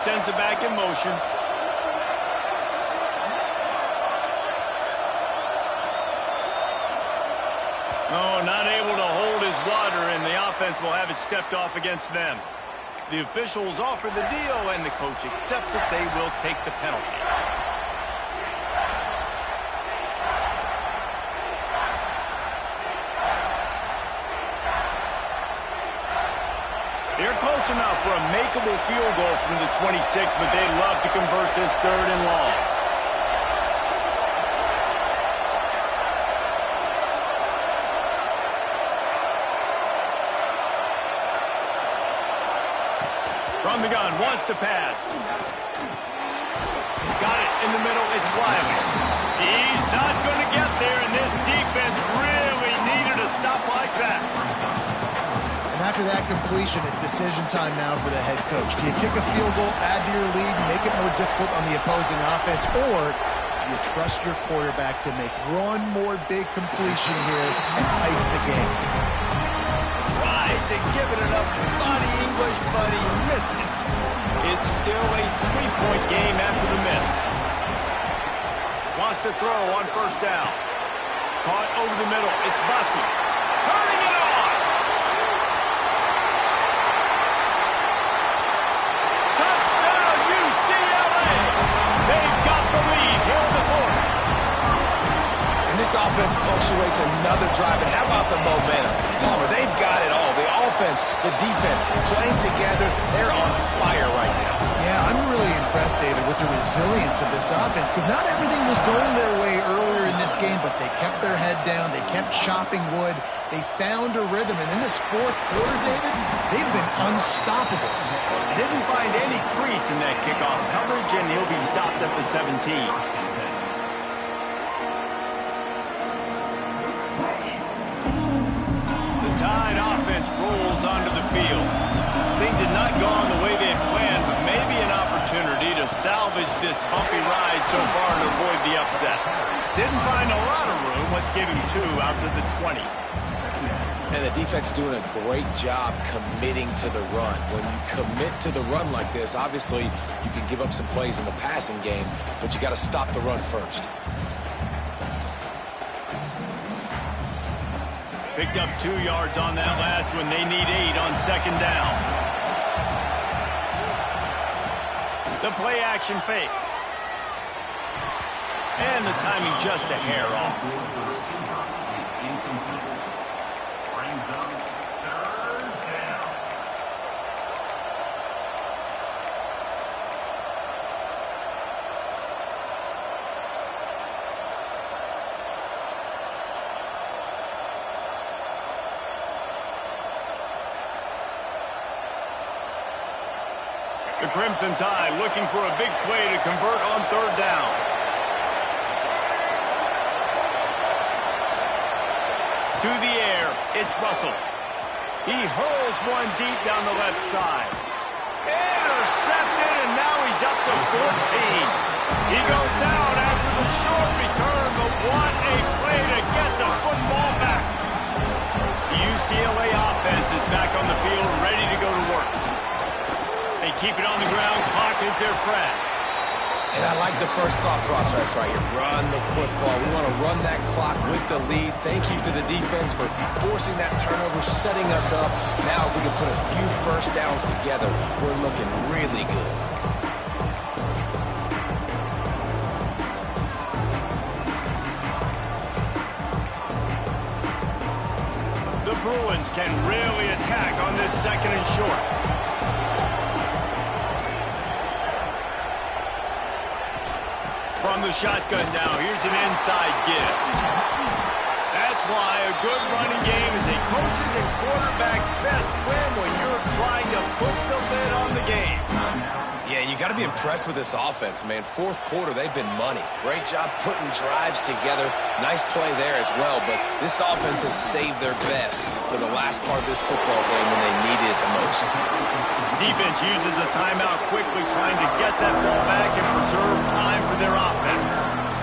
Sends it back in motion. Oh, not able to hold his water, and the offense will have it stepped off against them. The officials offer the deal, and the coach accepts it. They will take the penalty. They're close enough for a makeable field goal from the 26, but they'd love to convert this 3rd and long. From the gun, wants to pass. Got it in the middle, it's Riley. He's not going to get there, and this defense really needed a stop like that. And after that completion, it's decision time now for the head coach. Do you kick a field goal, add to your lead, make it more difficult on the opposing offense, or do you trust your quarterback to make one more big completion here and ice the game? Tried to give it enough body English, but he missed it. It's still a 3-point game after the miss. Wants to throw on 1st down. Caught over the middle. It's Bussey. Turning it on. Touchdown, UCLA. They've got the lead here in the 4th. And this This offense punctuates another drive, and how about the momentum? Palmer, they've got it all. The offense, the defense, playing together. They're on fire right now. Yeah, I'm really impressed, David, with the resilience of this offense, because not everything was going their way earlier in this game, but they kept their head down. They kept chopping wood. They found a rhythm, and in this fourth quarter, David, they've been unstoppable. Didn't find any crease in that kickoff coverage, and he'll be stopped at the 17. The Tide offense rolls onto the field. Things had not gone the way they had planned, but maybe an opportunity to salvage this bumpy ride so far and avoid the upset. Didn't find a lot of room. Let's give him 2 out to the 20. And the defense doing a great job committing to the run. When you commit to the run like this, obviously you can give up some plays in the passing game, but you got to stop the run first. Picked up 2 yards on that last one. They need 8 on second down. The play action fake. And the timing just a hair off. The Crimson Tide looking for a big play to convert on third down. To the air, it's Russell. He hurls one deep down the left side. Intercepted, and now he's up to 14. He goes down after the short return, but what a play to get the football back. The UCLA offense is back on the field, ready to go to work. They keep it on the ground. Clock is their friend. And I like the first thought process right here. Run the football. We want to run that clock with the lead. Thank you to the defense for forcing that turnover, setting us up. Now if we can put a few first downs together, we're looking really good. The Bruins can really attack on this second and short. From the shotgun now, here's an inside give. That's why a good running game is a coach's and quarterback's best friend when you're trying to put the lid on the game. Yeah, you got to be impressed with this offense, man. Fourth quarter, they've been money. Great job putting drives together. Nice play there as well, but this offense has saved their best for the last part of this football game when they needed it the most. Defense uses a timeout quickly, trying to get that ball back and preserve time for their offense.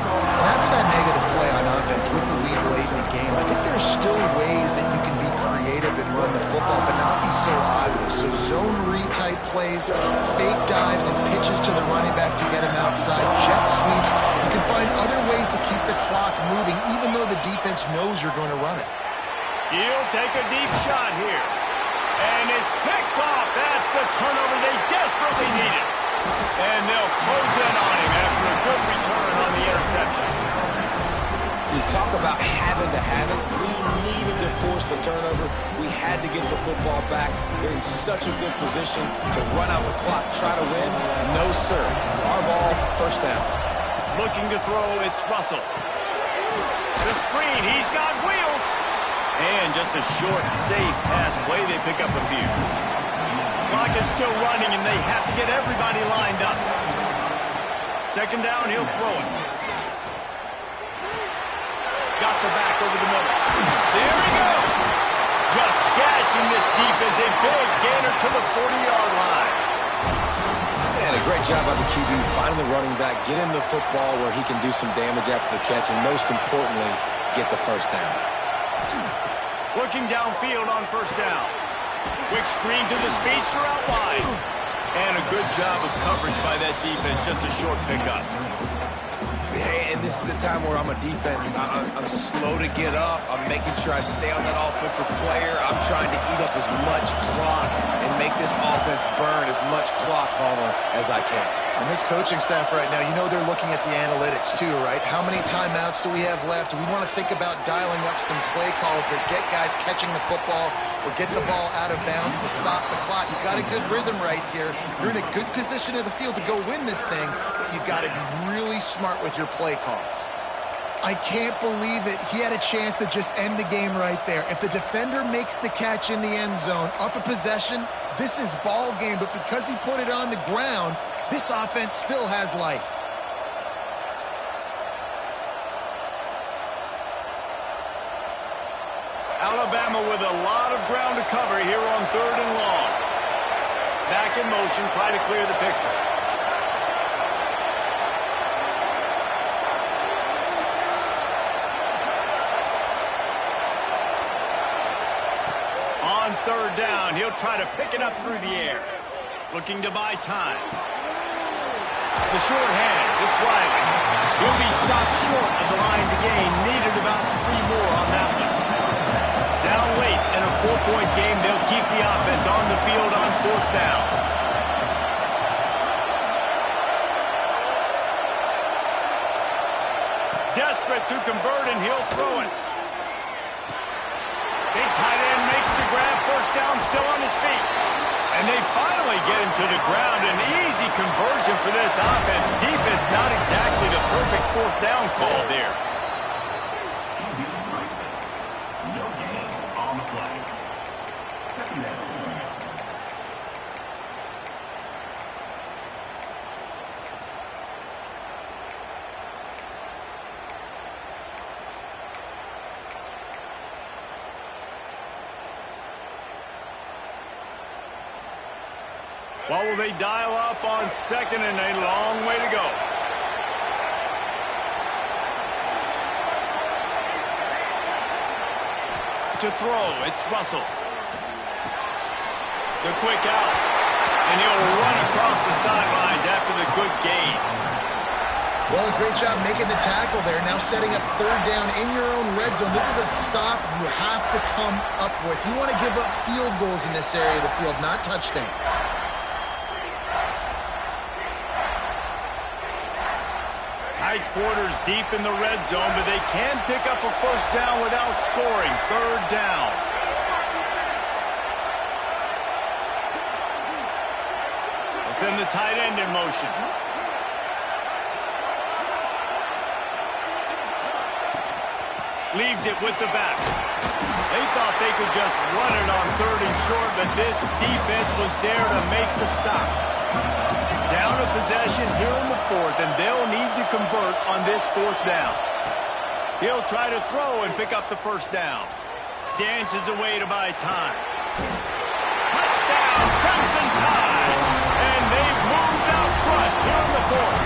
And after that negative play on offense with the lead late in the game, I think there's still ways that you can be creative and run the football, but not be so obvious. So zone read type plays, fake dives and pitches to the running back to get him outside, jet sweeps. You can find other ways to keep the clock moving, even though the defense knows you're going to run it. He'll take a deep shot here. And it's picked off. That's the turnover they desperately needed. And they'll close in on him after a good return on the interception. You talk about having to have it. We needed to force the turnover. We had to get the football back. They're in such a good position to run out the clock, try to win. No, sir. Our ball, first down. Looking to throw, it's Russell. The screen, he's got wheels. And just a short, safe pass play. They pick up a few. Clock is still running, and they have to get everybody lined up. Second down, he'll throw it. Got the back over the middle. There we go. Just gashing this defense. A big gainer to the 40-yard line. And a great job by the QB finding the running back, get him the football where he can do some damage after the catch, and most importantly, get the first down. Looking downfield on first down. Quick screen to the speedster out wide. And a good job of coverage by that defense. Just a short pickup. Hey, and this is the time where I'm a defense. I'm slow to get up. I'm making sure I stay on that offensive player. I'm trying to eat up as much clock and make this offense burn as much clock, Palmer, as I can. And this coaching staff right now, you know they're looking at the analytics too, right? How many timeouts do we have left? We want to think about dialing up some play calls that get guys catching the football or get the ball out of bounds to stop the clock. You've got a good rhythm right here. You're in a good position of the field to go win this thing, but you've got to be really smart with your play calls. I can't believe it. He had a chance to just end the game right there. If the defender makes the catch in the end zone, up a possession, this is ball game. But because he put it on the ground, this offense still has life. Alabama with a lot of ground to cover here on 3rd and long. Back in motion, try to clear the picture. On 3rd down, he'll try to pick it up through the air. Looking to buy time. The short hands, it's Riley. He'll be stopped short of the line to gain. Needed about 3 more on that one. Down late in a 4-point game, they'll keep the offense on the field on 4th down. Desperate to convert, and he'll throw it. Big tight end makes the grab. 1st down, still on his feet. And they finally get him to the ground. An easy conversion for this offense. Defense not exactly the perfect 4th down call there. No gain on the play. 2nd down. What will they dial up on 2nd and a long way to go? To throw, it's Russell. The quick out. And he'll run across the sidelines after the good gain. Well, great job making the tackle there. Now setting up 3rd down in your own red zone. This is a stop you have to come up with. You want to give up field goals in this area of the field, not touchdowns. Tight quarters deep in the red zone, but they can pick up a 1st down without scoring. 3rd down. They'll send the tight end in motion. Leaves it with the back. They thought they could just run it on 3rd and short, but this defense was there to make the stop. Down a possession here in the 4th, and they'll need to convert on this 4th down. He'll try to throw and pick up the 1st down. Dances away to buy time. Touchdown, Crimson Tide! And they've moved out front here in the 4th.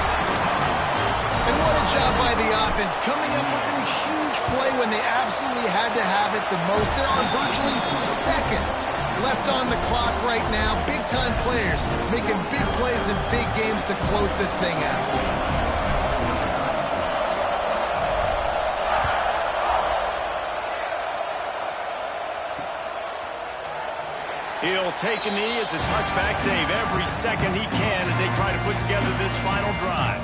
And what a job by the offense, coming up with a huge play when they absolutely had to have it the most. There are virtually seconds left on the clock right now. Big-time players making big plays in big games to close this thing out. He'll take a knee. It's a touchback save every second he can as they try to put together this final drive.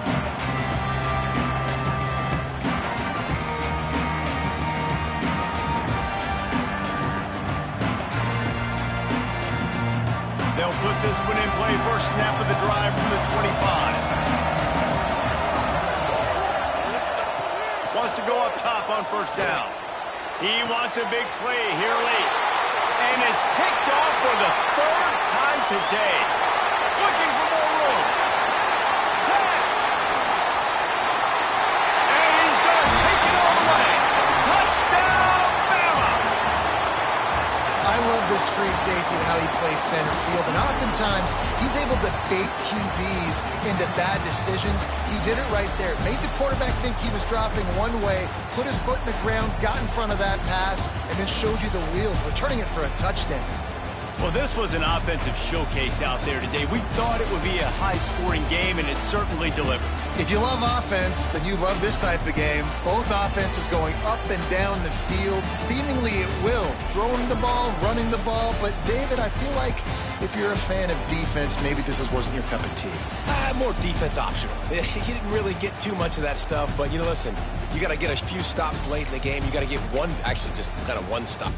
They'll put this one in play. First snap of the drive from the 25. Wants to go up top on 1st down. He wants a big play here late. And it's picked off for the 3rd time today. Looking for more room. Tap. And he's going to take it all the way. Touchdown, Bama! I love this free safety and how he plays center field. And oftentimes, he's able to bait QBs into bad decisions. He did it right there. Made the quarterback think he was dropping one way, put his foot in the ground, got in front of that pass, and then showed you the wheels, returning it for a touchdown. Well, this was an offensive showcase out there today. We thought it would be a high-scoring game, and it certainly delivered. If you love offense, then you love this type of game. Both offenses going up and down the field, seemingly at will. Throwing the ball, running the ball. But, David, I feel like If you're a fan of defense, maybe this wasn't your cup of tea. More defense optional. He didn't really get too much of that stuff, but, listen, you got to get a few stops late in the game. You got to get one, actually just kind of one stop.